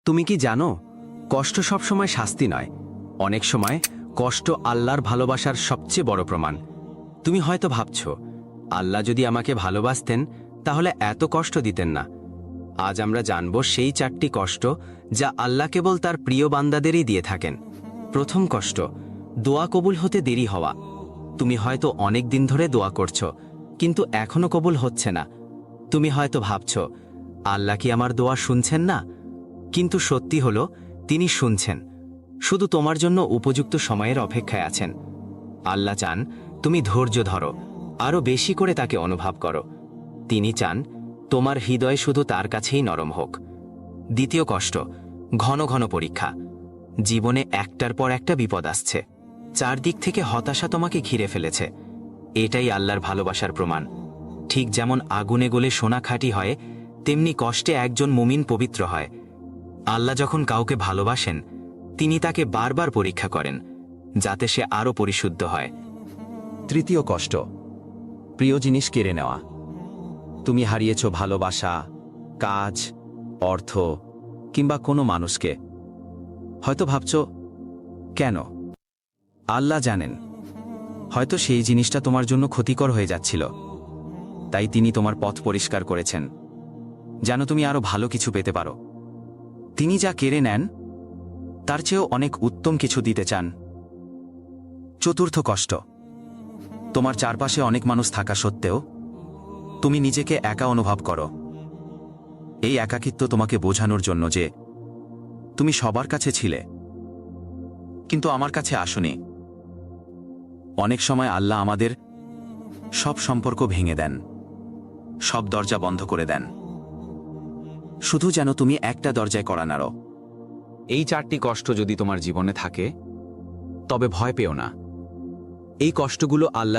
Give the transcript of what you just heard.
তুমি কি জানো, কষ্ট সবসময় শাস্তি নয়, অনেক সময় কষ্ট আল্লাহর ভালোবাসার সবচেয়ে বড় প্রমাণ। তুমি হয়তো ভাবছ, আল্লাহ যদি আমাকে ভালোবাসতেন তাহলে এত কষ্ট দিতেন না। আজ আমরা জানব সেই 4টি কষ্ট যা আল্লাহ কেবল তার প্রিয় বান্দাদেরই দিয়ে থাকেন। প্রথম কষ্ট, দোয়া কবুল হতে দেরি হওয়া। তুমি হয়তো অনেক দিন ধরে দোয়া করছো, কিন্তু এখনো কবুল হচ্ছে না। তুমি হয়তো ভাবছ, আল্লাহ কি আমার দোয়া শুনছেন না? কিন্তু সত্যি হলো, তিনি শুনছেন, শুধু তোমার জন্য উপযুক্ত সময়ের অপেক্ষায় আছেন। আল্লাহ চান তুমি ধৈর্য ধরো, আরও বেশি করে তাকে অনুভব করো। তিনি চান তোমার হৃদয় শুধু তার কাছেই নরম হোক। দ্বিতীয় কষ্ট, ঘন ঘন পরীক্ষা। জীবনে একটার পর একটা বিপদ আসছে, চারদিক থেকে হতাশা তোমাকে ঘিরে ফেলেছে। এটাই আল্লাহর ভালোবাসার প্রমাণ। ঠিক যেমন আগুনে গলে সোনা খাঁটি হয়, তেমনি কষ্টে একজন মুমিন পবিত্র হয়। আল্লাহ যখন কাউকে ভালোবাসেন, তিনি তাকে বারবার পরীক্ষা করেন, যাতে সে আরও পরিশুদ্ধ হয়। তৃতীয় কষ্ট, প্রিয় জিনিস কেড়ে নেওয়া। তুমি হারিয়েছ ভালোবাসা, কাজ, অর্থ কিংবা কোনো মানুষকে। হয়তো ভাবছ, কেন? আল্লাহ জানেন, হয়তো সেই জিনিসটা তোমার জন্য ক্ষতিকর হয়ে যাচ্ছিল, তাই তিনি তোমার পথ পরিষ্কার করেছেন, যেন তুমি আরও ভালো কিছু পেতে পারো। তিনি যা কেড়ে নেন, তার চেয়েও অনেক উত্তম কিছু দিতে চান। চতুর্থ কষ্ট, তোমার চারপাশে অনেক মানুষ থাকা সত্ত্বেও তুমি নিজেকে একা অনুভব করো। এই একাকিত্ব তোমাকে বোঝানোর জন্য যে তুমি সবার কাছে ছিলে, কিন্তু আমার কাছে আসোনি। অনেক সময় আল্লাহ আমাদের সব সম্পর্ক ভেঙে দেন, সব দরজা বন্ধ করে দেন, শুধু যেন তুমি একটা দরজায় কড়া নাড়ো। এই 4টি কষ্ট যদি তোমার জীবনে থাকে, তবে ভয় পেও না। এই কষ্টগুলো আল্লাহ